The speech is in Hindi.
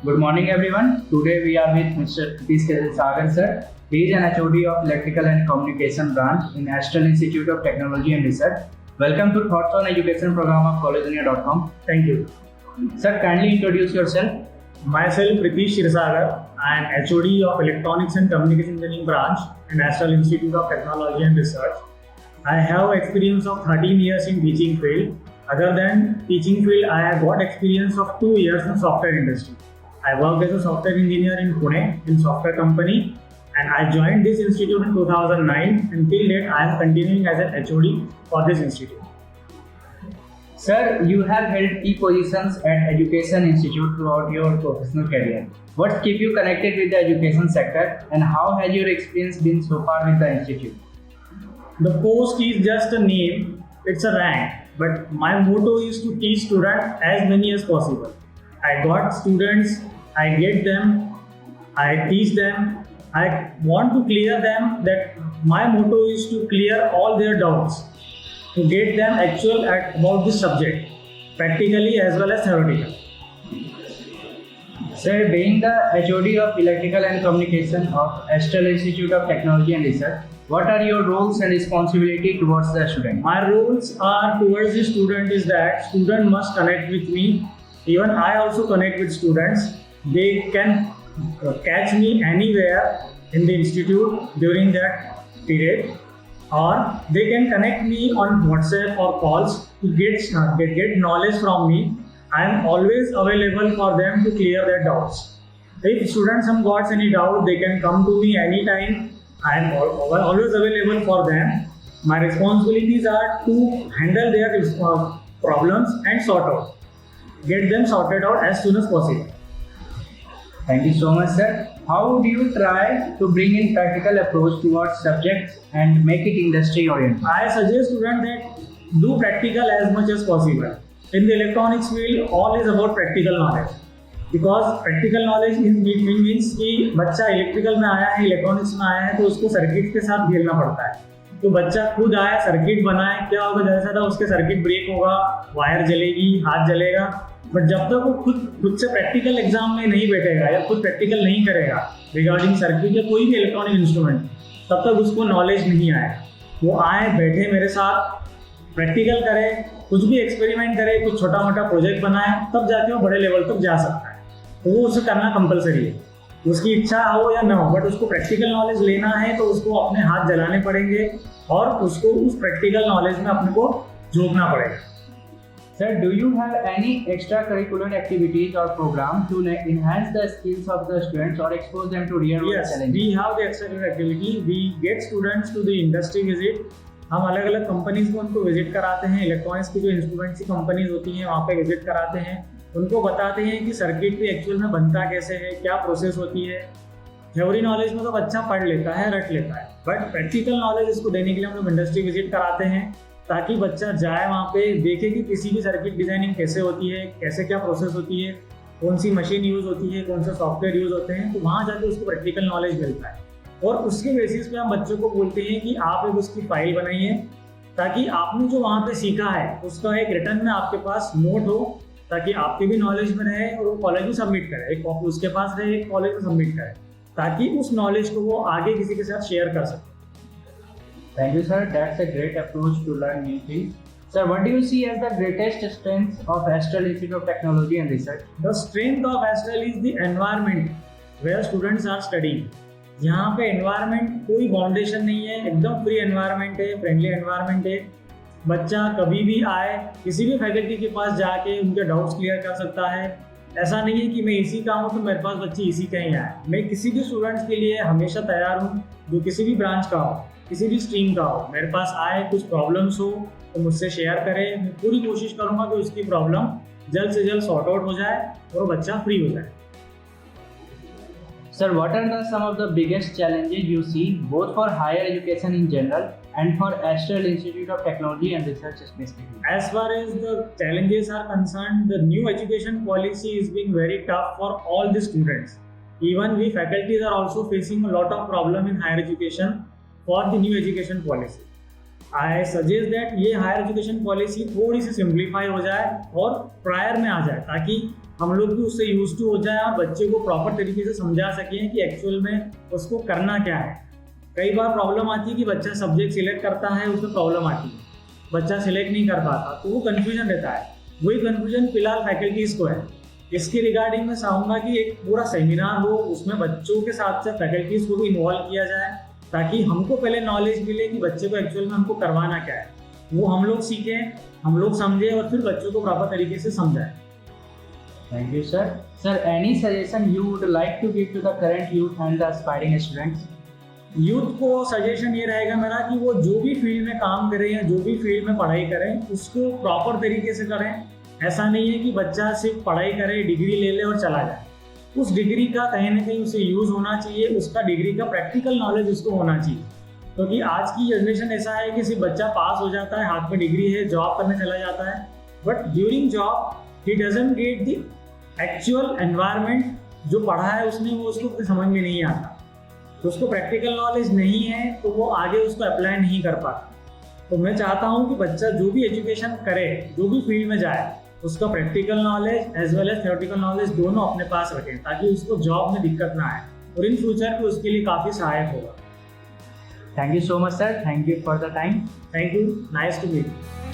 Good morning, everyone. Today we are with Mr. P. Sagar sir. He is an HOD of Electrical and Communication branch in Astral Institute of Technology and Research. Welcome to Thoughts on Education program of collegenia.com. Thank you. Sir, kindly introduce yourself. Myself, Pritish Shirsagar. I am HOD of Electronics and Communication Engineering branch in Astral Institute of Technology and Research. I have experience of 13 years in teaching field. Other than teaching field, I have got experience of 2 years in software industry. I worked as a software engineer in Pune in software company, and I joined this institute in 2009. Until date, I am continuing as an HOD for this institute. Sir, you have held key positions at Education Institute throughout your professional career. What keep you connected with the education sector, and how has your experience been so far with the institute? The post is just a name, it's a rank, but my motto is to teach students as many as possible. I got students, I get them, I teach them, I want to clear them. That my motto is to clear all their doubts, to get them actual about this subject, practically as well as theoretically. Sir, being the HOD of Electrical and Communication of Astral Institute of Technology and Research, what are your roles and responsibility towards the student? My roles are towards the student is that student must connect with me. Even I also connect with students. They can catch me anywhere in the institute during that period, or they can connect me on WhatsApp or calls to get knowledge from me. I am always available for them to clear their doubts. If students have got any doubt, they can come to me anytime. I am always available for them. My responsibilities are to handle their problems and get them sorted out as soon as possible. Thank you so much, sir. How do you try to bring in practical approach towards subjects and make it industry oriented? I suggest students that do practical as much as possible. In the electronics field, all is about practical knowledge. Because practical knowledge means कि बच्चा इलेक्ट्रिकल में आया है, इलेक्ट्रॉनिक्स में आया है, तो उसको सर्किट के साथ खेलना पड़ता है. तो बच्चा खुद आया, सर्किट बनाए, क्या होगा, जैसा था उसके सर्किट ब्रेक होगा, वायर जलेगी, हाथ जलेगा. बट जब तक वो खुद से प्रैक्टिकल एग्जाम में नहीं बैठेगा या खुद प्रैक्टिकल नहीं करेगा रिगार्डिंग सर्किट या कोई भी इलेक्ट्रॉनिक इंस्ट्रूमेंट, तब तक उसको नॉलेज नहीं आए. वो आए, बैठे मेरे साथ, प्रैक्टिकल करे, कुछ भी एक्सपेरिमेंट करे, कुछ छोटा मोटा प्रोजेक्ट बनाए, तब जाके वो बड़े लेवल तक जा सकता है. तो वो उसे करना कंपलसरी है. उसकी इच्छा हो या ना हो, बट उसको प्रैक्टिकल नॉलेज लेना है तो उसको अपने हाथ जलाने पड़ेंगे और उसको उस प्रैक्टिकल नॉलेज में अपने को झोंकना पड़ेगा. Sir, do you have any extracurricular activities or program to enhance the skills of the students or expose them to real world Yes, challenges? we have the extracurricular activity. We get students to the industry visit. हम अलग अलग कंपनीज को उनको विजिट कराते हैं. इलेक्ट्रॉनिक्स की जो इंस्ट्रूमेंट्स की कंपनीज होती हैं वहाँ पे विजिट कराते हैं. उनको बताते हैं कि सर्किट भी एक्चुअल में बनता कैसे है, क्या प्रोसेस होती है. थ्योरी नॉलेज में तो बच्चा पढ़ लेता है, रट लेता है, बट प्रैक्टिकल नॉलेज इसको देने के लिए हम लोग इंडस्ट्री विजिट कराते हैं ताकि बच्चा जाए वहाँ पे, देखे कि किसी भी सर्किट डिजाइनिंग कैसे होती है, कैसे क्या प्रोसेस होती है, कौन सी मशीन यूज़ होती है, कौन से सॉफ्टवेयर यूज़ होते हैं. तो वहाँ जाके उसको प्रैक्टिकल नॉलेज मिलता है और उसके बेसिस पे हम बच्चों को बोलते हैं कि आप एक उसकी फाइल बनाइए ताकि आपने जो वहाँ पे सीखा है उसका एक रिटर्न में आपके पास नोट हो, ताकि आपके भी नॉलेज में रहे और वो कॉलेज में सबमिट करे, एक कॉपी उसके पास रहे, एक कॉलेज में सबमिट करे, ताकि उस नॉलेज को वो आगे किसी के साथ शेयर कर सके. Thank you, sir. That's a great approach to learn new things. Sir, what do you see as the greatest strength of Astral Institute of Technology and Research? The strength of Astral is the environment where students are studying. यहाँ पे environment कोई बाउंडेशन नहीं है, एकदम फ्री एनवायरनमेंट है, फ्रेंडली एनवायरनमेंट है. बच्चा कभी भी आए, किसी भी फैकल्टी के पास जाके उनके डाउट्स क्लियर कर सकता है. ऐसा नहीं है कि मैं इसी का हूँ तो मेरे पास बच्चे इसी का ही आए. मैं किसी भी स्टूडेंट्स के लिए हमेशा तैयार हूँ, जो किसी भी ब्रांच का हो, किसी भी स्ट्रीम का हो, मेरे पास आए, कुछ प्रॉब्लम्स हो तो मुझसे शेयर करे. मैं पूरी कोशिश करूँगा कि उसकी प्रॉब्लम जल्द से जल्द सॉर्ट आउट हो जाए और वो बच्चा फ्री हो जाए. Sir, what are some of the biggest challenges you see both for higher education in general and for Astral Institute of Technology and Research specifically? As far as the challenges are concerned, the new education policy is being very tough for all the students. Even we faculties are also facing a lot of problem in higher education for the new education policy. I suggest that ये हायर एजुकेशन पॉलिसी थोड़ी सी सिंप्लीफाई हो जाए और प्रायर में आ जाए, ताकि हम लोग भी उससे यूज टू हो जाए और बच्चे को प्रॉपर तरीके से समझा सकें कि एक्चुअल में उसको करना क्या है। कई बार प्रॉब्लम आती है कि बच्चा सब्जेक्ट सिलेक्ट करता है, उसमें प्रॉब्लम आती है, बच्चा सिलेक्ट नहीं कर पाता, तो वो कन्फ्यूजन रहता है। वही कन्फ्यूजन फिलहाल फैकल्टीज़ को है। इसके रिगार्डिंग मैं चाहूँगा कि एक पूरा सेमिनार हो, उसमें बच्चों के साथ साथ फैकल्टीज़ को भी इन्वॉल्व किया जाए, ताकि हमको पहले नॉलेज मिले कि बच्चे को एक्चुअल में हमको करवाना क्या है, वो हम लोग सीखें, हम लोग समझें और फिर बच्चों को प्रॉपर तरीके से समझाएं। Thank you, sir. Sir, any suggestion you would like to give to the current youth and the aspiring students? Youth को सजेशन ये रहेगा मेरा कि वो जो भी फील्ड में काम करें या जो भी फील्ड में पढ़ाई करें, उसको प्रॉपर तरीके से करें। ऐसा नहीं है कि बच्चा सिर्फ पढ़ाई करे, डिग्री ले ले और चला जाए। उस डिग्री का कहीं ना कहीं उसे यूज़ होना चाहिए, उसका डिग्री का प्रैक्टिकल नॉलेज उसको होना चाहिए। क्योंकि आज की जनरेशन ऐसा है कि सिर्फ बच्चा पास हो जाता है, हाथ में डिग्री है, जॉब करने चला जाता है, but during job he doesn't get the actual environment. जो पढ़ा है उसने वो उसको समझ में नहीं आता, तो उसको प्रैक्टिकल नॉलेज नहीं है, तो वो आगे उसको अप्लाई नहीं कर पाता। तो मैं चाहता हूँ कि बच्चा जो भी एजुकेशन करे, जो भी फील्ड में जाए, उसका practical knowledge as well as theoretical knowledge दोनों अपने पास रखें, ताकि उसको जॉब में दिक्कत ना आए और इन फ्यूचर में उसके लिए काफ़ी सहायक होगा। Thank you so much, sir. Thank you for the time. Thank you, nice to meet.